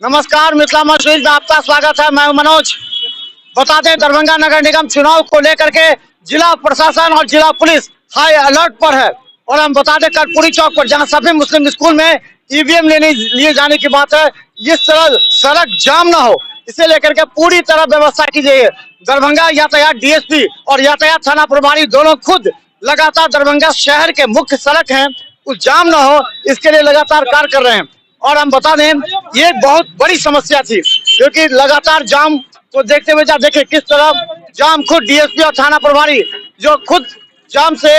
नमस्कार, मिथिला मशहूर में आपका स्वागत है। मैं हूं मनोज। बता दें, दरभंगा नगर निगम चुनाव को लेकर के जिला प्रशासन और जिला पुलिस हाई अलर्ट पर है। और हम बता दें, कर्पूरी चौक पर जहां सभी मुस्लिम स्कूल में ईवीएम लिए जाने की बात है, इस तरह सड़क जाम ना हो, इसे लेकर के पूरी तरह व्यवस्था की गई है। दरभंगा यातायात डीएसपी और यातायात थाना प्रभारी दोनों खुद लगातार दरभंगा शहर के मुख्य सड़क है उस जाम ना हो, इसके लिए लगातार कार्य कर रहे हैं। और हम बता दें, ये बहुत बड़ी समस्या थी, क्योंकि लगातार जाम को देखते हुए देखिए किस तरह जाम खुद डीएसपी और थाना प्रभारी जो खुद जाम से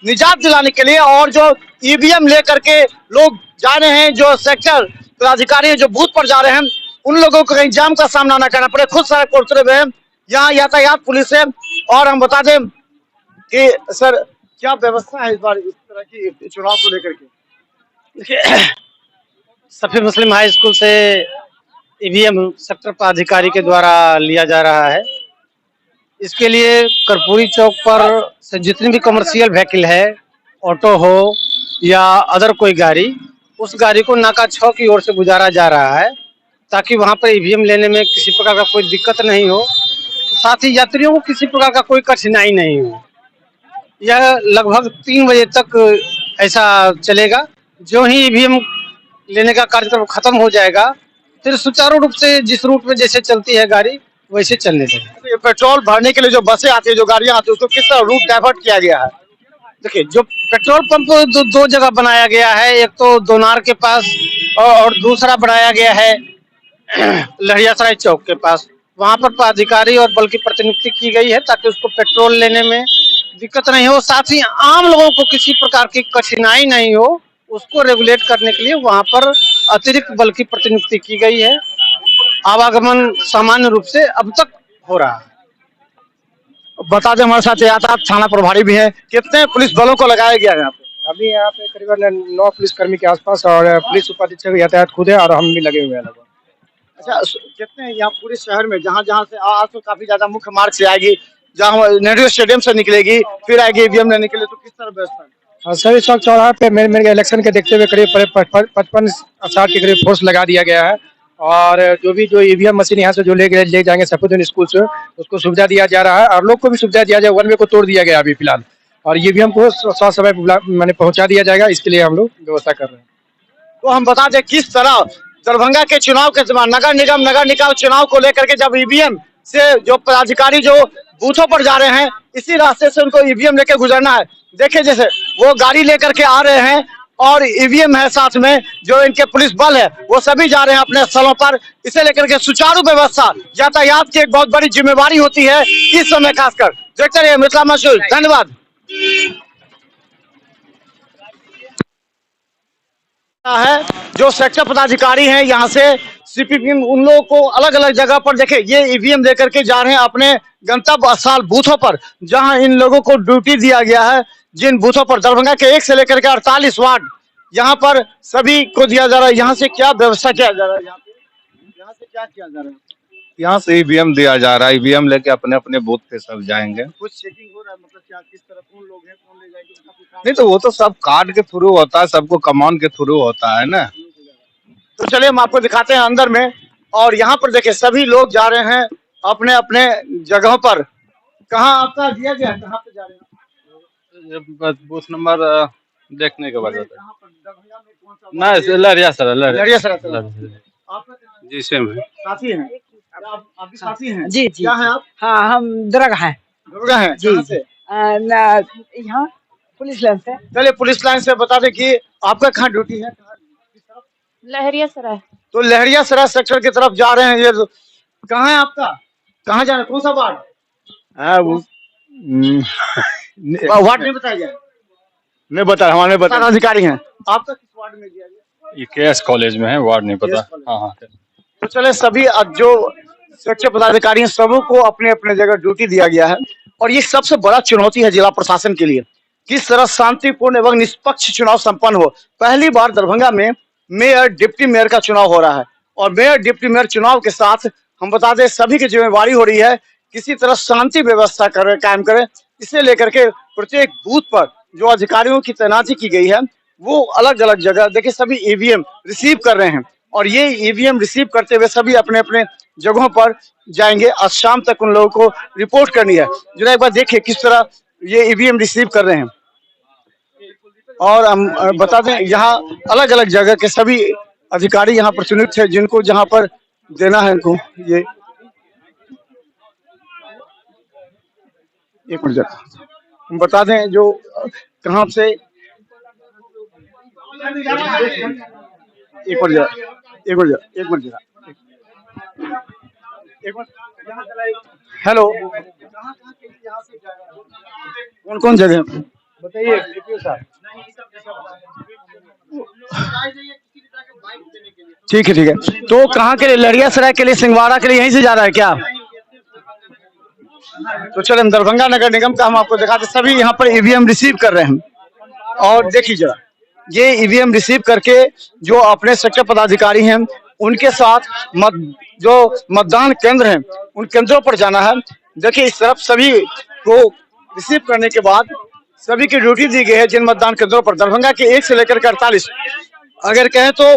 निजात दिलाने के लिए और जो ईवीएम लेकर के लोग जा रहे हैं, जो सेक्टर पदाधिकारी हैं जो बूथ पर जा रहे हैं, उन लोगों को कहीं जाम का सामना न करना पड़े, खुद सड़क पर उतरे हुए हैं। यहाँ यातायात पुलिस है। और हम बता दें कि सर, क्या व्यवस्था है इस बार इस तरह की चुनाव को लेकर के? देखिए, सफी मुस्लिम हाई स्कूल से ईवीएम सेक्टर पदाधिकारी के द्वारा लिया जा रहा है। इसके लिए कर्पूरी चौक पर से जितनी भी कमर्शियल व्हीकल है, ऑटो हो या अदर कोई गाड़ी, उस गाड़ी को नाका 6 की ओर से गुजारा जा रहा है, ताकि वहां पर ईवीएम लेने में किसी प्रकार का कोई दिक्कत नहीं हो, साथ ही यात्रियों को किसी प्रकार का कोई कठिनाई नहीं हो। यह लगभग 3 बजे तक ऐसा चलेगा। जो ही ईवीएम लेने का कार्यक्रम खत्म हो जाएगा, फिर सुचारू रूप से जिस रूट में जैसे चलती है गाड़ी वैसे चलने देंगे। ये पेट्रोल भरने के लिए जो बसें आती है, जो गाड़ियां आती है, उसको किस तरह रूट डाइवर्ट किया गया है? देखिए, जो पेट्रोल पंप दो जगह बनाया गया है, एक तो दोनार के पास और दूसरा बनाया गया है लहरियासराय चौक के पास। वहां पर पदाधिकारी और बल की प्रतिनियुक्ति की गई है, ताकि उसको पेट्रोल लेने में दिक्कत नहीं हो, साथ ही आम लोगों को किसी प्रकार की कठिनाई नहीं हो, उसको रेगुलेट करने के लिए वहां पर अतिरिक्त बल की प्रतिनियुक्ति की गई है। आवागमन सामान्य रूप से अब तक हो रहा है। बता दें, हमारे साथ यातायात थाना प्रभारी भी है। कितने पुलिस बलों को लगाया गया है यहाँ पे? अभी यहाँ पे करीबन 9 पुलिसकर्मी के आसपास और पुलिस उपाधीक्षक यातायात खुद है और हम भी लगे हुए हैं लगभग। अच्छा, कितने यहाँ पूरे शहर में जहाँ जहाँ से आज तो काफी ज्यादा मुख्य मार्ग से आएगी, जहाँ नेहरू स्टेडियम से निकलेगी, फिर आएगी ईवीएम लेने के लिए, तो किस तरह व्यवस्था है? और सभी चौक चौराहे पे मेरे इलेक्शन के देखते हुए करीब 55-60 के करीब फोर्स लगा दिया गया है। और जो ईवीएम मशीन यहाँ से जो ले जाएंगे सफीउद्दीन स्कूल से, उसको सुविधा दिया जा रहा है और लोग को भी सुविधा दिया जाए। 1 वे को तोड़ दिया गया अभी फिलहाल, और ईवीएम को समय मैंने पहुँचा दिया जाएगा। इसके लिए हम लोग व्यवस्था कर रहे हैं। तो हम बता दें किस तरह दरभंगा के चुनाव के समय नगर निगम चुनाव को लेकर के जब ईवीएम से जो पदाधिकारी जो बूथों पर जा रहे हैं, इसी रास्ते से उनको ईवीएम लेकर गुजरना है। देखिए, जैसे वो गाड़ी लेकर के आ रहे हैं और ईवीएम है साथ में, जो इनके पुलिस बल है वो सभी जा रहे हैं अपने स्थलों पर। इसे लेकर के सुचारू व्यवस्था यातायात की एक बहुत बड़ी जिम्मेवारी होती है इस समय खासकर। देखते रहिए मिथिला मशहूर। धन्यवाद। है जो सेक्टर पदाधिकारी हैं यहाँ से सीपीपी, उन लोगों को अलग अलग जगह पर देखे ये ईवीएम लेकर के जा रहे हैं अपने गंतव्य स्थल बूथों पर, जहां इन लोगों को ड्यूटी दिया गया है। जिन बूथों पर दरभंगा के 1 से लेकर के 48 वार्ड यहाँ पर सभी को दिया जा रहा है। यहाँ से क्या व्यवस्था किया जा रहा है? यहाँ से क्या किया जा रहा है? यहाँ से ईवीएम दिया जा रहा है। ईवीएम लेके अपने अपने बूथ पे सब जाएंगे। कुछ चेकिंग हो रहा है, मतलब क्या किस तरह कौन लोग हैं, कौन ले जाएंगे? नहीं तो वो तो सब कार्ड के थ्रू होता है, सबको कमांड के थ्रू होता है ना। तो चलिए हम आपको दिखाते हैं अंदर में। और यहाँ पर देखिए सभी लोग जा रहे हैं अपने अपने जगहों पर। कहाँ आपका दिया गया, कहाँ पे जा रहे हैं? बूथ नंबर देखने के बाद कहाँ पर? दरभंगा में कौन सा? ना लहरियासराय लहरियासराय। आपका जी सेम है। साथी हैं आप भी साथी हैं? जी जी। क्या है आप? हाँ, हम दुर्गा हैं। दुर्गा हैं? जी कहाँ से? यहाँ पुलिस लाइन से। चलिए पुलिस लाइन से बता दें कि आपका कहाँ ड्यूटी है? किस तरफ? लहरियासराय। तो लहरियासराय सेक्टर की तरफ जा रहे हैं। ये कहाँ है आपका? कहाँ जा रहे हैं? कौन सा वार्ड? वार्ड नहीं बताया गया? नहीं बता, हमारे बता। अधिकारी हैं। आपका किस वार्ड में दिया गया? ये केएस कॉलेज में है, वार्ड नहीं पता। हाँ हाँ। तो चले सभी जो सेक्टर पदाधिकारी हैं सबों को अपने अपने जगह ड्यूटी दिया गया है। और ये सबसे बड़ा चुनौती है जिला प्रशासन के लिए, किस तरह शांतिपूर्ण एवं निष्पक्ष चुनाव संपन्न हो। पहली बार दरभंगा में मेयर डिप्टी मेयर का चुनाव हो रहा है और मेयर डिप्टी मेयर चुनाव के साथ हम बता दें सभी की जिम्मेवारी हो रही है किसी तरह शांति व्यवस्था कायम करे। इसे लेकर के प्रत्येक बूथ पर जो अधिकारियों की तैनाती की गई है वो अलग अलग जगह देखिए सभी ईवीएम रिसीव कर रहे हैं और ये ईवीएम रिसीव करते हुए सभी अपने अपने जगहों पर जाएंगे। आज शाम तक उन लोगों को रिपोर्ट करनी है। जरा एक बार देखिए किस तरह ये ईवीएम रिसीव कर रहे हैं। और हम बता दें यहाँ अलग अलग जगह के सभी अधिकारी यहाँ पर चुनित थे जिनको जहाँ पर देना है इनको ये एक मिनट हम बता दें जो कहाँ से एक मिनट हेलो कौन कौन जगह बताइए ठीक है तो कहाँ के लिए लड़ियासराय के लिए सिंहवाड़ा के लिए यहीं से जा रहा है क्या? तो चले हम दरभंगा नगर निगम का हम आपको दिखाते सभी यहाँ पर ईवीएम रिसीव कर रहे हैं। और देखिए जरा ये ईवीएम रिसीव करके जो अपने सेक्टर पदाधिकारी हैं उनके साथ जो मतदान केंद्र हैं उन केंद्रों पर जाना है। देखिए इस तरफ सभी को रिसीव करने के बाद सभी की ड्यूटी दी गई है जिन मतदान केंद्रों पर दरभंगा के 1 से लेकर के 48 अगर कहें तो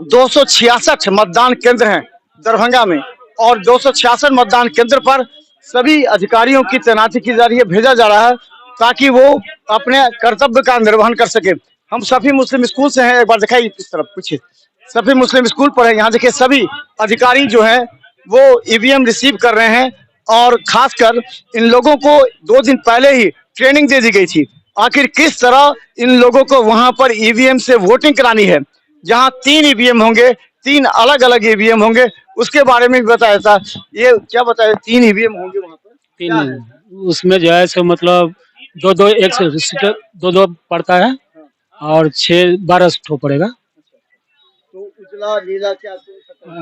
266 मतदान केंद्र हैं दरभंगा में और 266 मतदान केंद्र पर सभी अधिकारियों की तैनाती की जा रही है, भेजा जा रहा है ताकि वो अपने कर्तव्य का निर्वहन कर सके। हम सफी मुस्लिम स्कूल से हैं, एक बार दिखाइए इस तरफ पूछिए सफी मुस्लिम स्कूल पर है। यहाँ देखिए सभी अधिकारी जो हैं वो ईवीएम रिसीव कर रहे हैं और खासकर इन लोगों को 2 दिन पहले ही ट्रेनिंग दे दी गई थी आखिर किस तरह इन लोगों को वहां पर ईवीएम से वोटिंग करानी है। जहां 3 ईवीएम होंगे, 3 अलग अलग ईवीएम होंगे, उसके बारे में भी बताया था। ये क्या बताया 3 ईवीएम होंगे वहां पर? 3 उसमें जो है सो मतलब 2-2 एक सीटर 2-2 पड़ता है और 6-12 ठो पड़ेगा। तो उजला नीला क्या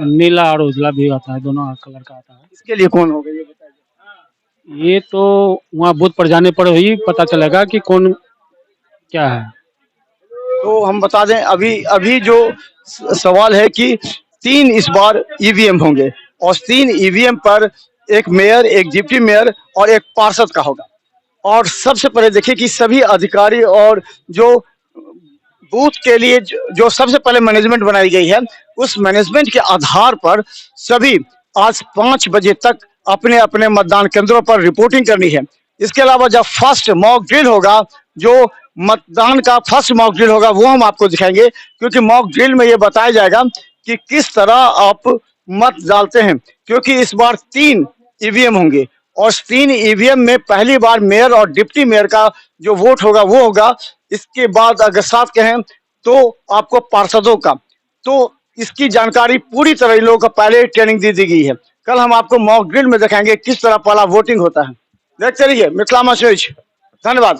नीला और उजला भी आता है, दोनों कलर का आता है। इसके लिए कौन होगा ये बताइए? ये तो वहाँ बूथ पर जाने पर ही पता चलेगा कि कौन क्या है। तो हम बता दें अभी जो सवाल है कि 3 इस बार ईवीएम होंगे और 3 ईवीएम पर एक मेयर, एक डिप्टी मेयर और एक पार्षद का होगा। और सबसे पहले देखिए कि सभी अधिकारी और जो बूथ के लिए जो सबसे पहले मैनेजमेंट बनाई गई है उस मैनेजमेंट के आधार पर सभी आज 5 बजे तक अपने अपने मतदान केंद्रों पर रिपोर्टिंग करनी है। इसके अलावा जब फर्स्ट मॉक ड्रिल होगा, जो मतदान का फर्स्ट मॉक ड्रिल होगा वो हम आपको दिखाएंगे क्योंकि मॉक ड्रिल में ये बताया जाएगा कि किस तरह आप मत डालते हैं क्योंकि इस बार 3 ईवीएम होंगे और 3 ईवीएम में पहली बार मेयर और डिप्टी मेयर का जो वोट होगा वो होगा। इसके बाद अगर साथ कहें तो आपको पार्षदों का, तो इसकी जानकारी पूरी तरह इन लोगों को पहले ट्रेनिंग दी गई है। कल हम आपको मॉक ड्रिल में दिखाएंगे किस तरह पहला वोटिंग होता है। देखते रहिए मिथिला न्यूज। धन्यवाद।